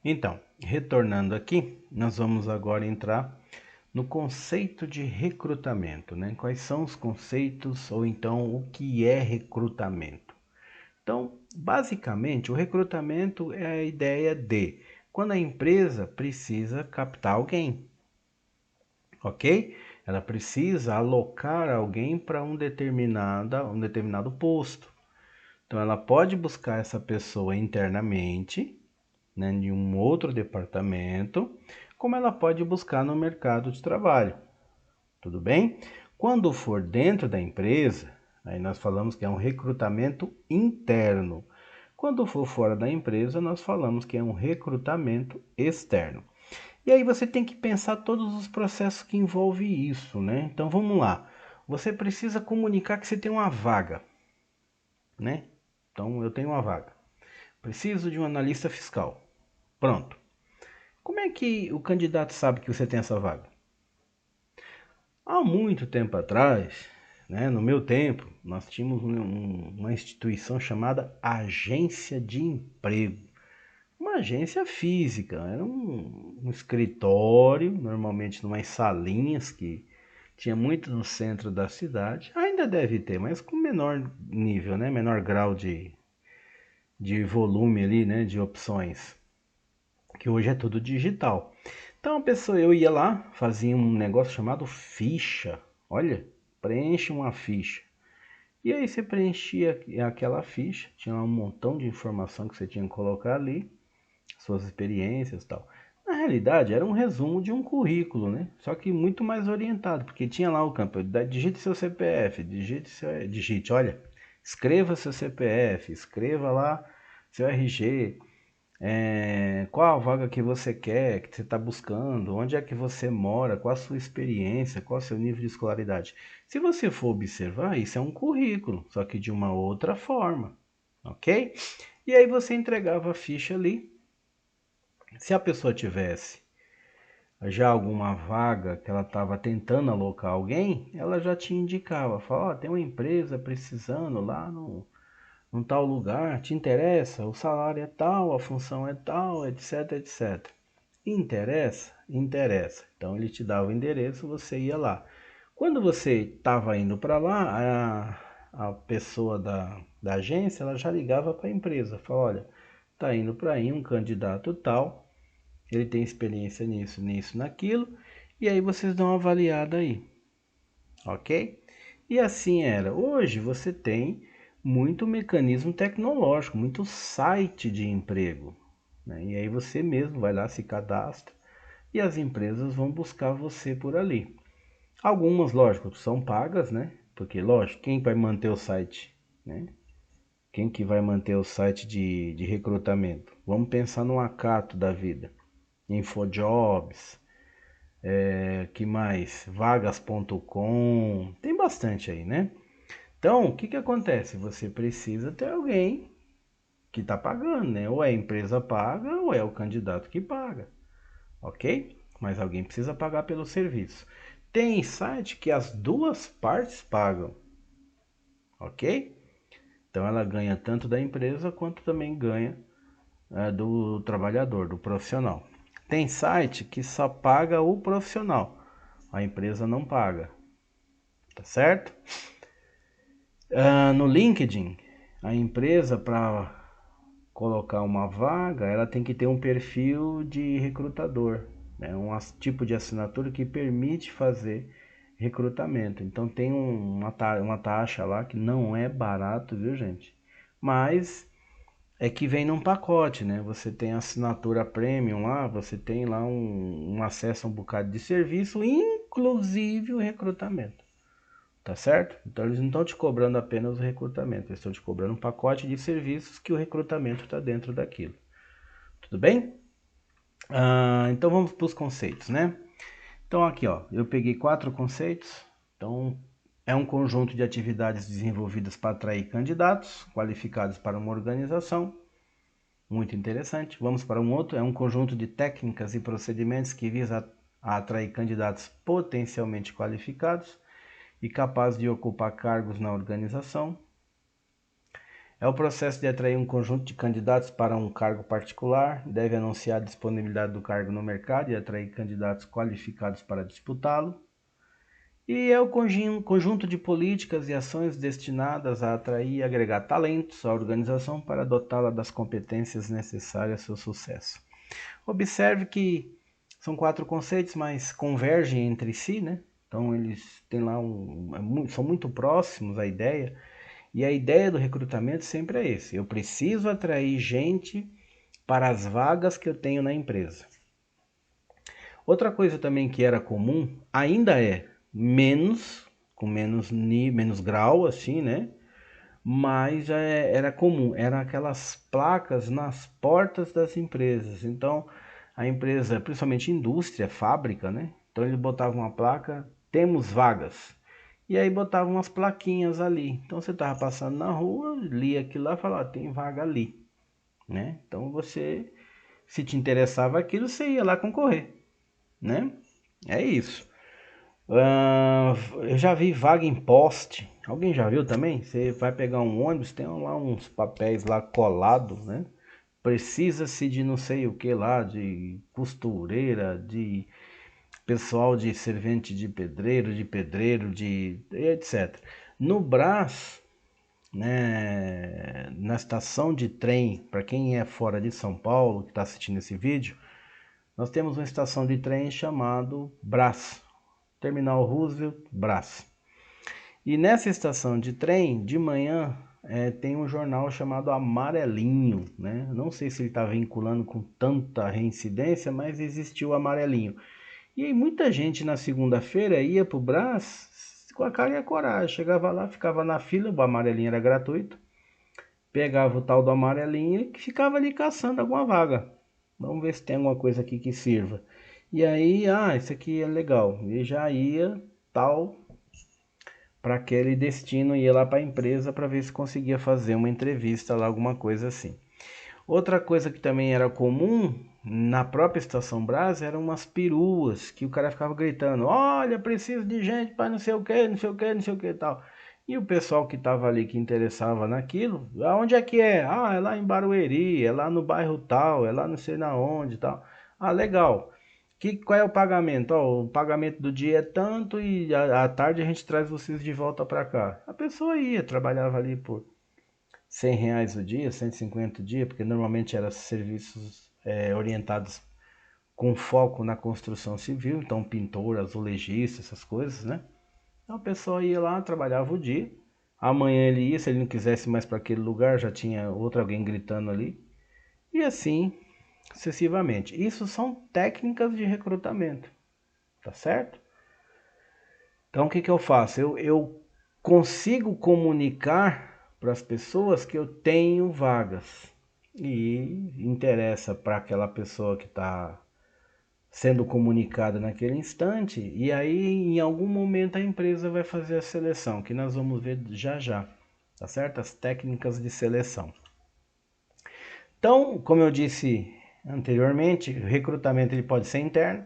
Então, retornando aqui, nós vamos agora entrar no conceito de recrutamento, né? Quais são os conceitos ou então o que é recrutamento? Então, basicamente, o recrutamento é a ideia de quando a empresa precisa captar alguém, ok? Ela precisa alocar alguém para um determinado posto. Então, ela pode buscar essa pessoa internamente, né, de um outro departamento, como ela pode buscar no mercado de trabalho. Tudo bem? Quando for dentro da empresa, aí nós falamos que é um recrutamento interno. Quando for fora da empresa, nós falamos que é um recrutamento externo. E aí você tem que pensar todos os processos que envolvem isso, né? Então vamos lá. Você precisa comunicar que você tem uma vaga, né? Então eu tenho uma vaga. Preciso de um analista fiscal. Pronto. Como é que o candidato sabe que você tem essa vaga? Há muito tempo atrás, né, no meu tempo, nós tínhamos uma instituição chamada Agência de Emprego. Uma agência física, era um escritório, normalmente numas salinhas que tinha muito no centro da cidade. Ainda deve ter, mas com menor nível, né, menor grau de volume ali, né, de opções, que hoje é tudo digital. Então a pessoa, eu ia lá, fazia um negócio chamado ficha. Olha, preenche uma ficha. E aí você preenchia aquela ficha, tinha lá um montão de informação que você tinha que colocar ali, suas experiências e tal. Na realidade, era um resumo de um currículo, né? Só que muito mais orientado, porque tinha lá o campo, digite seu CPF, digite, olha, escreva seu CPF, escreva lá seu RG, qual a vaga que você quer, que você está buscando, onde é que você mora, qual a sua experiência, qual o seu nível de escolaridade. Se você for observar, isso é um currículo, só que de uma outra forma, ok? E aí você entregava a ficha ali. Se a pessoa tivesse já alguma vaga que ela estava tentando alocar alguém, ela já te indicava, fala, tem uma empresa precisando lá num tal lugar, te interessa? O salário é tal, a função é tal, etc, etc. Interessa? Interessa. Então ele te dava o endereço, você ia lá. Quando você estava indo para lá, a pessoa da agência ela já ligava para a empresa, falava, olha, tá indo para aí um candidato tal, ele tem experiência nisso, nisso, naquilo, e aí vocês dão uma avaliada aí, ok? E assim era. Hoje você tem muito mecanismo tecnológico, muito site de emprego, né? E aí você mesmo vai lá, se cadastra e as empresas vão buscar você por ali. Algumas, lógico, são pagas, né? Porque, lógico, quem vai manter o site, né? Quem que vai manter o site de recrutamento? Vamos pensar no Acato da vida, InfoJobs, que mais? Vagas.com, tem bastante aí, né? Então, o que que acontece? Você precisa ter alguém que está pagando, né? Ou é a empresa paga ou é o candidato que paga, ok? Mas alguém precisa pagar pelo serviço. Tem site que as duas partes pagam, ok? Então ela ganha tanto da empresa quanto também ganha do trabalhador, do profissional. Tem site que só paga o profissional, a empresa não paga, tá certo? No LinkedIn, a empresa para colocar uma vaga, ela tem que ter um perfil de recrutador, né? Um tipo de assinatura que permite fazer recrutamento. Então tem uma taxa lá que não é barato, viu, gente? Mas é que vem num pacote, né? Você tem assinatura premium lá, você tem lá um acesso a um bocado de serviço, inclusive o recrutamento. Tá certo? Então eles não estão te cobrando apenas o recrutamento, eles estão te cobrando um pacote de serviços que o recrutamento está dentro daquilo. Tudo bem? Então vamos para os conceitos, né? Então aqui, ó, eu peguei 4 conceitos. Então é um conjunto de atividades desenvolvidas para atrair candidatos qualificados para uma organização. Muito interessante. Vamos para um outro. É um conjunto de técnicas e procedimentos que visa a atrair candidatos potencialmente qualificados e capazes de ocupar cargos na organização. É o processo de atrair um conjunto de candidatos para um cargo particular, deve anunciar a disponibilidade do cargo no mercado e atrair candidatos qualificados para disputá-lo. E é o conjunto de políticas e ações destinadas a atrair e agregar talentos à organização para dotá-la das competências necessárias ao seu sucesso. Observe que são 4 conceitos, mas convergem entre si, né? Então eles têm lá são muito próximos à ideia. E a ideia do recrutamento sempre é esse: eu preciso atrair gente para as vagas que eu tenho na empresa. Outra coisa também que era comum, ainda é, com menos grau, assim, né? Mas era comum, eram aquelas placas nas portas das empresas. Então, a empresa, principalmente indústria, fábrica, né? Então, eles botavam uma placa, temos vagas. E aí botavam umas plaquinhas ali. Então, você estava passando na rua, lia aquilo lá e falava, tem vaga ali, né? Então, você, se te interessava aquilo, você ia lá concorrer, né? É isso. Eu já vi vaga em poste. Alguém já viu também? Você vai pegar um ônibus, tem lá uns papéis lá colados, né? Precisa-se de não sei o que lá, de costureira, de pessoal de servente de pedreiro, de etc. No Brás, né, na estação de trem, para quem é fora de São Paulo, que está assistindo esse vídeo, nós temos uma estação de trem chamado Brás, Terminal Roosevelt, Brás. E nessa estação de trem, de manhã, tem um jornal chamado Amarelinho, né? Não sei se ele está vinculando com tanta reincidência, mas existiu o Amarelinho. E aí muita gente na segunda-feira ia pro Brás com a cara e a coragem. Chegava lá, ficava na fila, o Amarelinho era gratuito. Pegava o tal do Amarelinho e ficava ali caçando alguma vaga. Vamos ver se tem alguma coisa aqui que sirva. E aí, isso aqui é legal. E já ia tal para aquele destino, ia lá para a empresa para ver se conseguia fazer uma entrevista lá, alguma coisa assim. Outra coisa que também era comum na própria Estação Brás eram umas peruas que o cara ficava gritando: olha, preciso de gente para não sei o que, não sei o que, não sei o que e tal. E o pessoal que estava ali, que interessava naquilo, aonde é que é? Ah, é lá em Barueri, é lá no bairro tal, é lá não sei na onde e tal. Ah, legal. Qual é o pagamento? Ó, o pagamento do dia é tanto e à tarde a gente traz vocês de volta para cá. A pessoa ia, trabalhava ali por R$ 100 o dia, 150 o dia, porque normalmente eram serviços orientados com foco na construção civil, então pintor, azulejista, essas coisas, né? Então a pessoa ia lá, trabalhava o dia, amanhã ele ia, se ele não quisesse mais para aquele lugar, já tinha outro alguém gritando ali, e assim sucessivamente. Isso são técnicas de recrutamento, tá certo? Então o que que eu faço? Eu consigo comunicar para as pessoas que eu tenho vagas e interessa para aquela pessoa que está sendo comunicada naquele instante, e aí em algum momento a empresa vai fazer a seleção, que nós vamos ver já já, tá certo? As técnicas de seleção. Então, como eu disse anteriormente, o recrutamento ele pode ser interno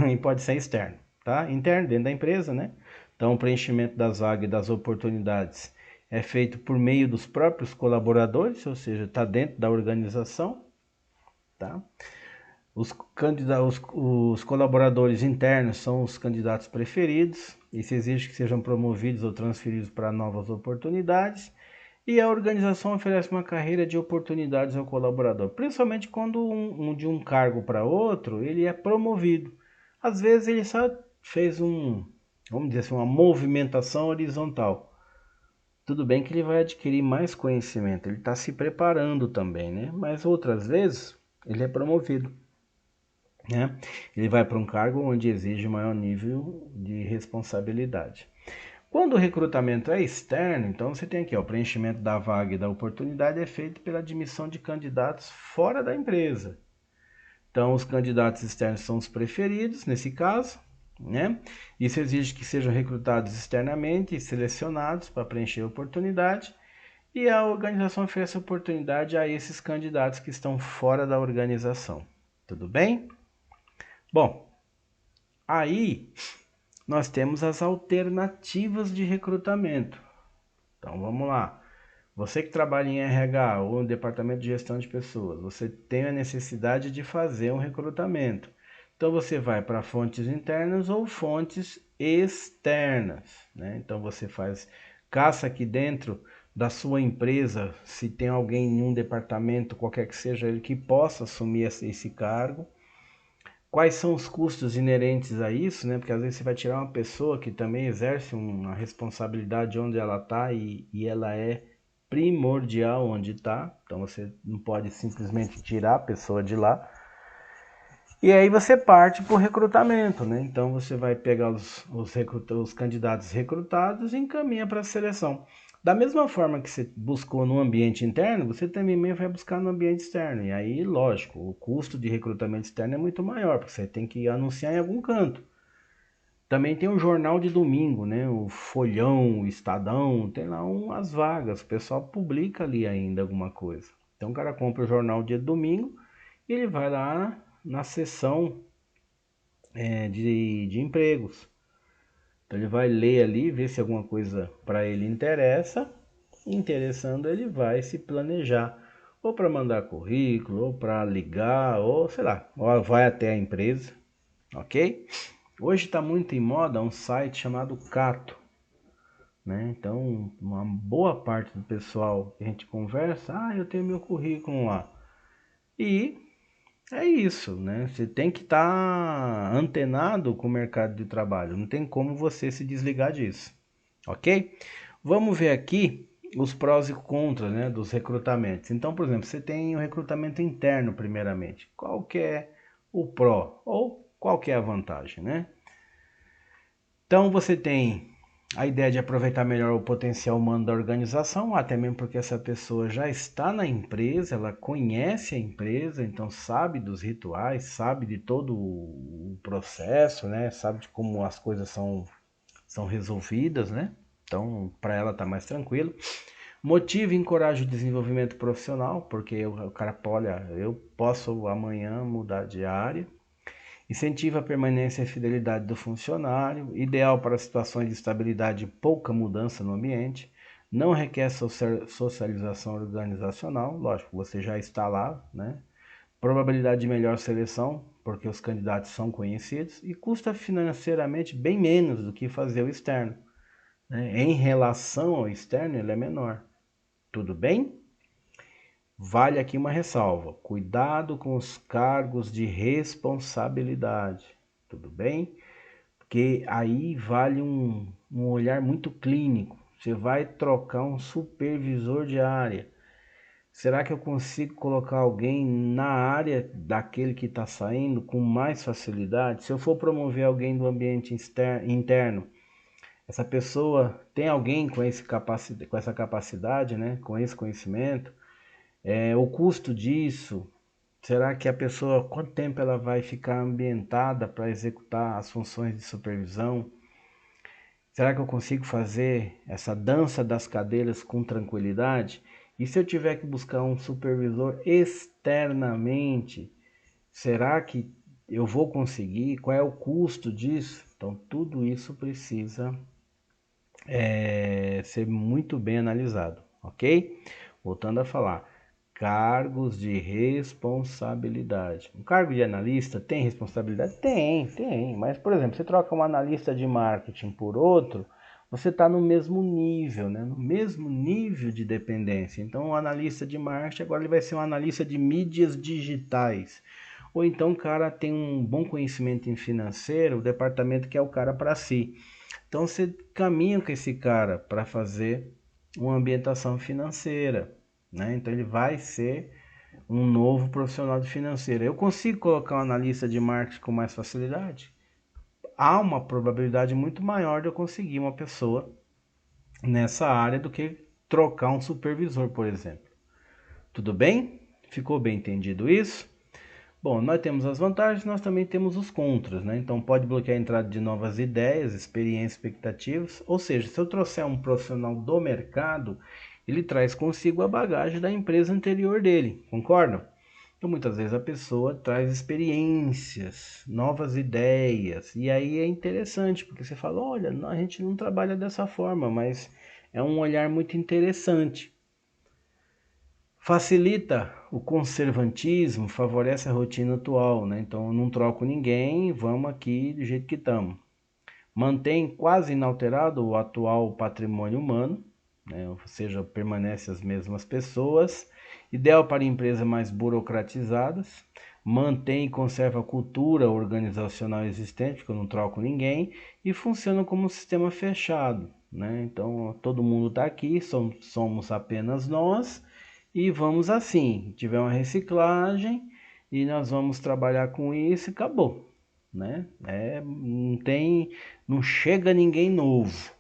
e pode ser externo, tá? Interno, dentro da empresa, né? Então, o preenchimento das vagas e das oportunidades é feito por meio dos próprios colaboradores, ou seja, está dentro da organização, tá? Os colaboradores internos são os candidatos preferidos e se exige que sejam promovidos ou transferidos para novas oportunidades. E a organização oferece uma carreira de oportunidades ao colaborador, principalmente quando de um cargo para outro ele é promovido. Às vezes ele só fez vamos dizer assim, uma movimentação horizontal. Tudo bem que ele vai adquirir mais conhecimento, ele está se preparando também, né? Mas outras vezes ele é promovido, né? Ele vai para um cargo onde exige maior nível de responsabilidade. Quando o recrutamento é externo, então você tem aqui, ó, o preenchimento da vaga e da oportunidade é feito pela admissão de candidatos fora da empresa. Então, os candidatos externos são os preferidos, nesse caso, né? Isso exige que sejam recrutados externamente e selecionados para preencher a oportunidade, e a organização oferece oportunidade a esses candidatos que estão fora da organização. Tudo bem? Bom, aí nós temos as alternativas de recrutamento. Então vamos lá. Você que trabalha em RH ou no departamento de gestão de pessoas, você tem a necessidade de fazer um recrutamento. Então você vai para fontes internas ou fontes externas, né? Então você faz caça aqui dentro da sua empresa, se tem alguém em um departamento, qualquer que seja ele, que possa assumir esse cargo. Quais são os custos inerentes a isso, né? Porque às vezes você vai tirar uma pessoa que também exerce uma responsabilidade onde ela está e ela é primordial onde está. Então você não pode simplesmente tirar a pessoa de lá. E aí você parte para o recrutamento, né? Então você vai pegar os candidatos recrutados e encaminha para a seleção. Da mesma forma que você buscou no ambiente interno, você também vai buscar no ambiente externo. E aí, lógico, o custo de recrutamento externo é muito maior, porque você tem que anunciar em algum canto. Também tem o jornal de domingo, né? O Folhão, o Estadão, tem lá umas vagas, o pessoal publica ali ainda alguma coisa. Então o cara compra o jornal dia de domingo e ele vai lá na seção de empregos. Então ele vai ler ali, ver se alguma coisa para ele interessa. Interessando, ele vai se planejar, ou para mandar currículo, ou para ligar, ou sei lá, ou vai até a empresa, ok? Hoje está muito em moda um site chamado Cato, né? Então, uma boa parte do pessoal que a gente conversa, eu tenho meu currículo lá. E é isso, né? Você tem que estar antenado com o mercado de trabalho. Não tem como você se desligar disso, ok? Vamos ver aqui os prós e contras, né, dos recrutamentos. Então, por exemplo, você tem o recrutamento interno, primeiramente. Qual que é o pró ou qual que é a vantagem, né? Então, você tem a ideia de aproveitar melhor o potencial humano da organização, até mesmo porque essa pessoa já está na empresa, ela conhece a empresa, então sabe dos rituais, sabe de todo o processo, né? Sabe de como as coisas são resolvidas, né? Então, para ela tá mais tranquilo. Motiva e encoraja o desenvolvimento profissional, porque o cara, olha, eu posso amanhã mudar de área. Incentiva a permanência e fidelidade do funcionário, ideal para situações de estabilidade e pouca mudança no ambiente. Não requer socialização organizacional, lógico, você já está lá, né? Probabilidade de melhor seleção, porque os candidatos são conhecidos, e custa financeiramente bem menos do que fazer o externo, né? Em relação ao externo, ele é menor. Tudo bem? Vale aqui uma ressalva: cuidado com os cargos de responsabilidade. Tudo bem? Porque aí vale um olhar muito clínico. Você vai trocar um supervisor de área. Será que eu consigo colocar alguém na área daquele que está saindo com mais facilidade? Se eu for promover alguém do ambiente interno, essa pessoa tem alguém com essa capacidade, né? Com esse conhecimento? O custo disso, será que a pessoa, quanto tempo ela vai ficar ambientada para executar as funções de supervisão? Será que eu consigo fazer essa dança das cadeiras com tranquilidade? E se eu tiver que buscar um supervisor externamente, será que eu vou conseguir? Qual é o custo disso? Então, tudo isso precisa ser muito bem analisado, ok? Voltando a falar, cargos de responsabilidade. Um cargo de analista tem responsabilidade? Tem. Mas, por exemplo, você troca um analista de marketing por outro, você está no mesmo nível, né? No mesmo nível de dependência. Então, o analista de marketing agora ele vai ser um analista de mídias digitais. Ou então o cara tem um bom conhecimento em financeiro, o departamento que é o cara para si. Então você caminha com esse cara para fazer uma ambientação financeira, né? Então ele vai ser um novo profissional de financeiro. Eu consigo colocar um analista de marketing com mais facilidade? Há uma probabilidade muito maior de eu conseguir uma pessoa nessa área do que trocar um supervisor, por exemplo. Tudo bem? Ficou bem entendido isso? Bom, nós temos as vantagens, nós também temos os contras, né? Então pode bloquear a entrada de novas ideias, experiências, expectativas. Ou seja, se eu trouxer um profissional do mercado, ele traz consigo a bagagem da empresa anterior dele, concordam? Então muitas vezes a pessoa traz experiências, novas ideias, e aí é interessante, porque você fala, olha, a gente não trabalha dessa forma, mas é um olhar muito interessante. Facilita o conservantismo, favorece a rotina atual, né? Então, eu não troco ninguém, vamos aqui do jeito que estamos. Mantém quase inalterado o atual patrimônio humano, né? Ou seja, permanece as mesmas pessoas. Ideal para empresas mais burocratizadas. Mantém e conserva a cultura organizacional existente, porque eu não troco ninguém. E funciona como um sistema fechado, né? Então, todo mundo está aqui, somos apenas nós. E vamos assim, tiver uma reciclagem e nós vamos trabalhar com isso e acabou, né? Não chega ninguém novo.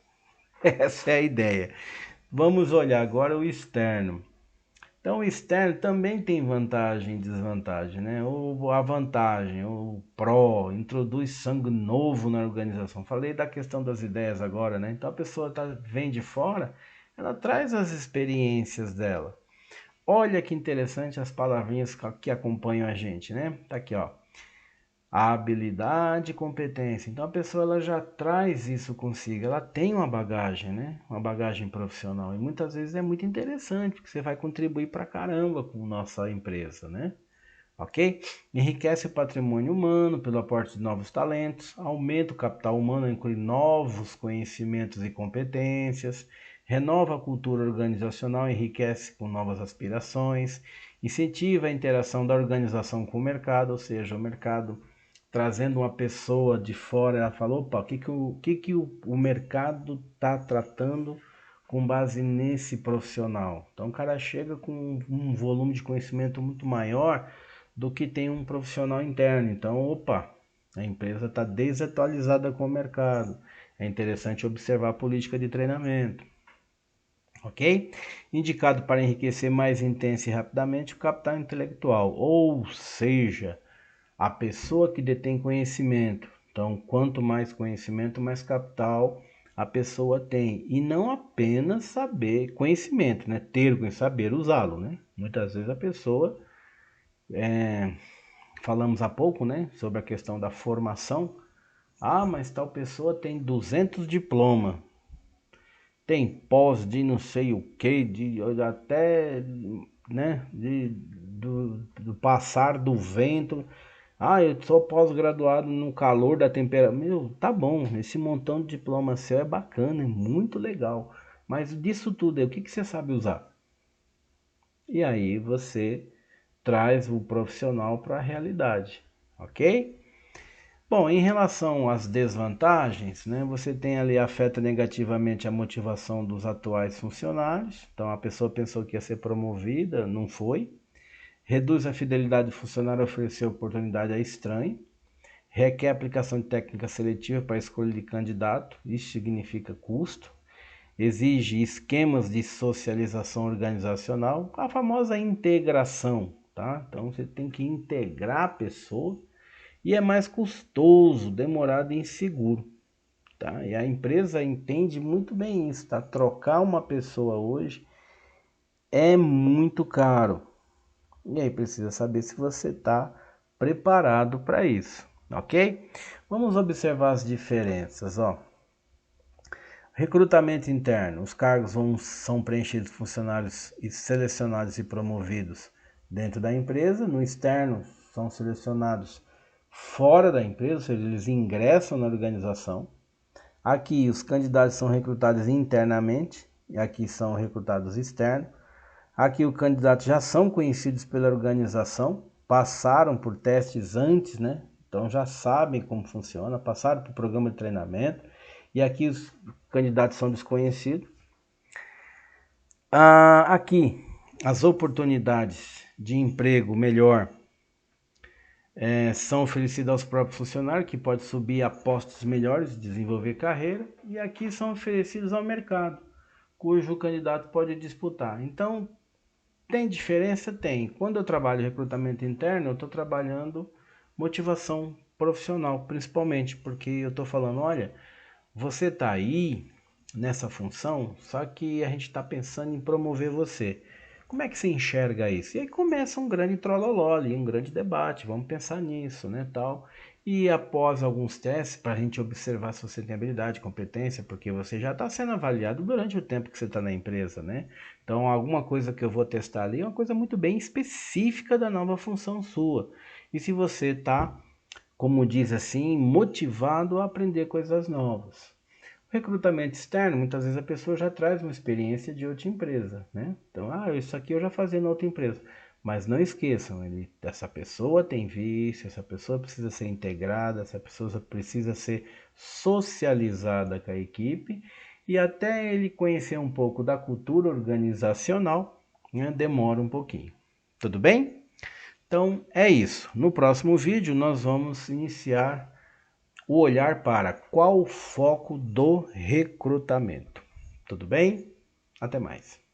Essa é a ideia. Vamos olhar agora o externo. Então, o externo também tem vantagem e desvantagem, né? A vantagem, o pró, introduz sangue novo na organização. Falei da questão das ideias agora, né? Então, a pessoa vem de fora, ela traz as experiências dela. Olha que interessante as palavrinhas que acompanham a gente, né? Tá aqui, ó. A habilidade e competência. Então a pessoa ela já traz isso consigo, ela tem uma bagagem, né? Uma bagagem profissional. E muitas vezes é muito interessante, porque você vai contribuir pra caramba com a nossa empresa, né? Ok? Enriquece o patrimônio humano pelo aporte de novos talentos, aumenta o capital humano, inclui novos conhecimentos e competências, renova a cultura organizacional, enriquece com novas aspirações, incentiva a interação da organização com o mercado, ou seja, o mercado trazendo uma pessoa de fora, ela falou, opa, o mercado está tratando com base nesse profissional? Então o cara chega com um volume de conhecimento muito maior do que tem um profissional interno. Então, opa, a empresa está desatualizada com o mercado. É interessante observar a política de treinamento. Ok? Indicado para enriquecer mais intensa e rapidamente o capital intelectual, ou seja, a pessoa que detém conhecimento. Então, quanto mais conhecimento, mais capital a pessoa tem. E não apenas saber conhecimento, né? Ter, saber usá-lo, né? Muitas vezes a pessoa falamos há pouco, né, sobre a questão da formação. Ah, mas tal pessoa tem 200 diplomas, tem pós de não sei o que, de até, né, do passar do vento. Ah, eu sou pós-graduado no calor da temperatura. Meu, tá bom, esse montão de diploma seu é bacana, é muito legal. Mas disso tudo, o que que você sabe usar? E aí você traz o profissional para a realidade, ok? Bom, em relação às desvantagens, né, você tem ali afeta negativamente a motivação dos atuais funcionários. Então a pessoa pensou que ia ser promovida, não foi. Reduz a fidelidade do funcionário a oferecer oportunidade a estranho. Requer aplicação de técnica seletiva para a escolha de candidato. Isso significa custo. Exige esquemas de socialização organizacional, a famosa integração, tá? Então você tem que integrar a pessoa e é mais custoso, demorado e inseguro, tá? E a empresa entende muito bem isso, tá? Trocar uma pessoa hoje é muito caro. E aí precisa saber se você está preparado para isso, ok? Vamos observar as diferenças, ó. Recrutamento interno. Os cargos são preenchidos por funcionários selecionados e promovidos dentro da empresa. No externo, são selecionados fora da empresa, ou seja, eles ingressam na organização. Aqui, os candidatos são recrutados internamente e aqui são recrutados externos. Aqui, os candidatos já são conhecidos pela organização, passaram por testes antes, né? Então já sabem como funciona, passaram por programa de treinamento. E aqui os candidatos são desconhecidos. Aqui, as oportunidades de emprego melhor são oferecidas aos próprios funcionários, que pode subir a postos melhores, desenvolver carreira. E aqui são oferecidos ao mercado, cujo candidato pode disputar. Então, tem diferença? Tem. Quando eu trabalho em recrutamento interno, eu estou trabalhando motivação profissional, principalmente, porque eu estou falando, olha, você está aí nessa função, só que a gente está pensando em promover você. Como é que você enxerga isso? E aí começa um grande trololó ali, um grande debate, vamos pensar nisso, né, tal. E após alguns testes, para a gente observar se você tem habilidade, competência, porque você já está sendo avaliado durante o tempo que você está na empresa, né? Então, alguma coisa que eu vou testar ali é uma coisa muito bem específica da nova função sua. E se você está, como diz assim, motivado a aprender coisas novas. O recrutamento externo, muitas vezes a pessoa já traz uma experiência de outra empresa, né? Então, isso aqui eu já fazia na outra empresa. Mas não esqueçam, essa pessoa tem vício, essa pessoa precisa ser integrada, essa pessoa precisa ser socializada com a equipe e até ele conhecer um pouco da cultura organizacional, né, demora um pouquinho. Tudo bem? Então é isso. No próximo vídeo nós vamos iniciar o olhar para qual o foco do recrutamento. Tudo bem? Até mais.